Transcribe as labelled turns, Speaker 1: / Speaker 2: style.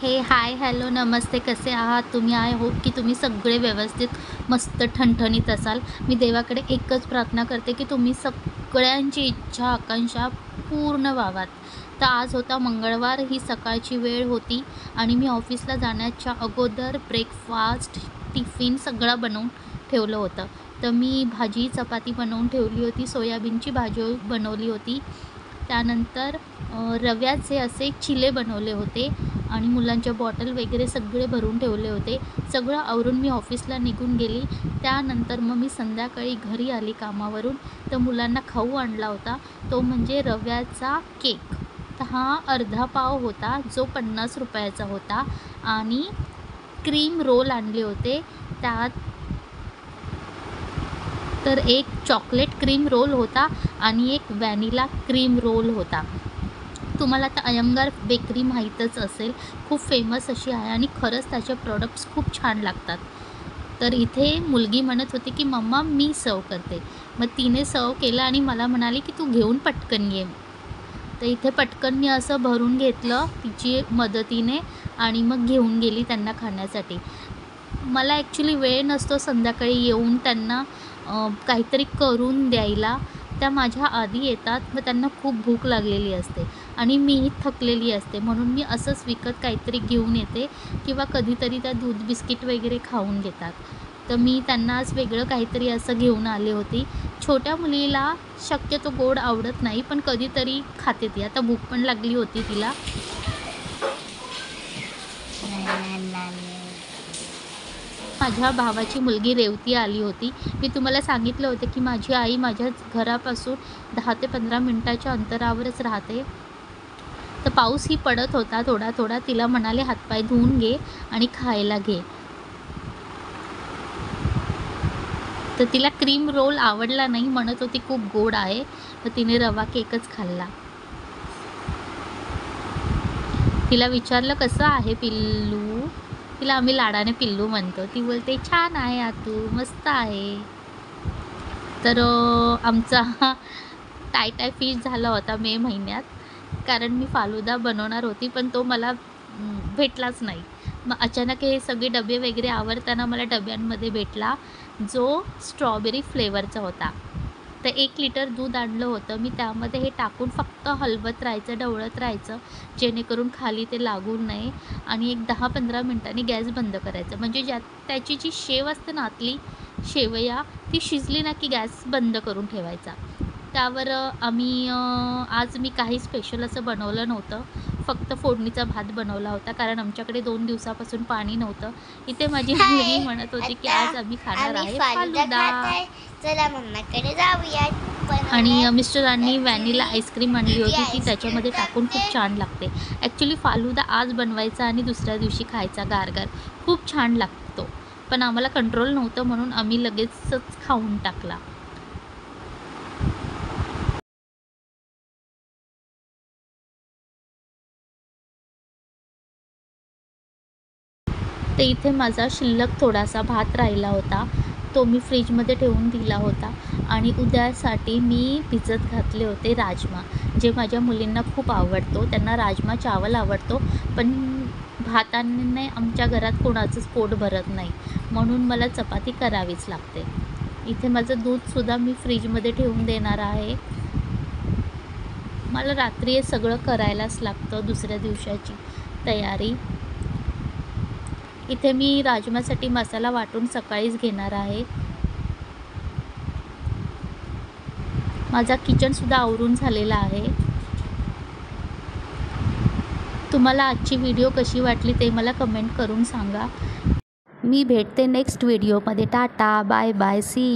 Speaker 1: हे hi hello नमस्ते, कसे आहात तुम्ही? आय होप की तुम्ही सगळे व्यवस्थित मस्त ठणठणीत असाल. मी देवाकडे एकच प्रार्थना करते की तुम्ही सगळ्यांची इच्छा आकांक्षा पूर्ण व्हावात. तर आज होता मंगळवार, ही सकाळची वेळ होती आणि मी ऑफिसला जाण्याच्या अगोदर ब्रेकफास्ट टिफिन सगळं बनवून ठेवलं होतं. तर मी भाजी चपाती बनवून ठेवली होती, सोयाबीनची भाजी बनवली होती. त्यानंतर रव्याचे असे चिले बनवले होते आणि मुलांच्या बॉटल वगैरे सगळे भरून ठेवले होते. सगळं आवरून मी ऑफिसला निघून गेली. त्यानंतर मग मी संध्याकाळी घरी आली कामावरून. तर मुलांना खाऊ आणला होता, तो म्हणजे रव्याचा केक. तर हा अर्धा पाव होता जो 50 रुपयाचा होता आणि क्रीम रोल आणले होते. त्यात तर एक चॉकलेट क्रीम रोल होता आणि एक व्हॅनिला क्रीम रोल होता. तुम्हाला आता अयंगार बेकरी माहीतच असेल, खूप फेमस अशी आहे आणि खरंच त्याचे प्रॉडक्ट्स खूप छान लागतात. तर इथे मुलगी म्हणत होती की मम्मा मी सर्व करते. मग तिने सर्व केलं आणि मला म्हणाली की तू घेऊन पटकन ये. तर इथे पटकन मी असं भरून घेतलं तिची मदतीने आणि मग घेऊन गेली त्यांना खाण्यासाठी. मला ॲक्च्युली वेळ नसतो संध्याकाळी येऊन त्यांना काहीतरी करून द्यायला. त्या माझ्या आधी येतात, मग त्यांना खूप भूक लागलेली असते आणि मीही थकलेली असते, म्हणून मी असंच विकत काहीतरी घेऊन येते किंवा कधीतरी त्या दूध बिस्किट वगैरे खाऊन घेतात. तर मी त्यांना आज वेगळं काहीतरी असं घेऊन आले होती. छोट्या मुलीला शक्यतो गोड आवडत नाही, पण कधीतरी खाते ती. आता भूक पण लागली होती तिला. माझ्या भावाची मुलगी रेवती आली होती. मी तुम्हाला सांगितलं होतं की माझी आई माझ्या घरापासून 10 ते 15 मिनटाच्या अंतरावरच राहते. तर पाऊसही पडत होता थोडा थोडा. तिला म्हणाले हातपाय धुवून घे आणि खायला घे. तर तिला क्रीम रोल आवडला नाही, म्हणत होती खूप गोड आहे. तर तिने रवा केकच खाल्ला. तिला विचारलं कसं आहे पिल्लू. तिला आम्ही लाडाने पिल्लू म्हणतो. ती बोलते छान आहे आतू, मस्त आहे. तर आमचा टाय फिश झाला होता मे महिन्यात, कारण मी फालुदा बनवणार होती पण तो मला भेटलाच नाही. मग अचानक हे सगळे डबे वगैरे आवरताना मला डब्यांमध्ये भेटला जो स्ट्रॉबेरी फ्लेवरचा होता. तर 1 लिटर दूध आणलं होतं मी, त्यामध्ये हे टाकून फक्त हलवत राहायचं, ढवळत राहायचं जेणेकरून खाली ते लागू नये आणि एक 10-15 मिनटांनी गॅस बंद करायचं. म्हणजे त्याची जी शेव असते ना आतली शेवया, ती शिजली ना की गॅस बंद करून ठेवायचा. त्यावर आज मी काही स्पेशल असं बनवलं नव्हतं. फक्त फोडणीचा भात बनवला होता, कारण आमच्याकडे 2 दिवसापासून पाणी नव्हतं. इथे माझी मुलगी म्हणत होती की आज आम्ही खाणार आहे फालुदा.
Speaker 2: चला मम्माकडे जाऊया.
Speaker 1: आणि मिस्टरांनी व्हॅनिला आईस्क्रीम आणली होती, ती त्याच्यामध्ये टाकून खूप छान लागते. ॲक्च्युली फालुदा आज बनवायचा आणि दुसऱ्या दिवशी खायचा गारगार, खूप छान लागतो. पण आम्हाला कंट्रोल नव्हतं म्हणून आम्ही लगेचच खाऊन टाकला. ते इथे माझा शिल्लक थोडासा भात राहिला होता, तो मी फ्रीजमध्ये ठेवून दिला होता आणि उद्यासाठी मी भिजत घातले होते राजमा, जे माझ्या मुलींना खूप आवडतो. त्यांना राजमा चावल आवडतो, पण भाताने आमच्या घरात कोणाचंच पोट भरत नाही, म्हणून मला चपाती करावीच लागते. इथे माझं दूधसुद्धा मी फ्रीजमध्ये ठेवून देणार आहे. मला रात्री हे सगळं करायलाच लागतं, दुसऱ्या दिवसाची तयारी. इथे मी राजमासाठी मसाला वाटून सकाळीच घेणार आहे. माझा किचनसुद्धा आवरून झालेला आहे. तुम्हाला आजची व्हिडिओ कशी वाटली ते मला कमेंट करून सांगा. मी भेटते नेक्स्ट व्हिडिओमध्ये. Tata, bye bye, C.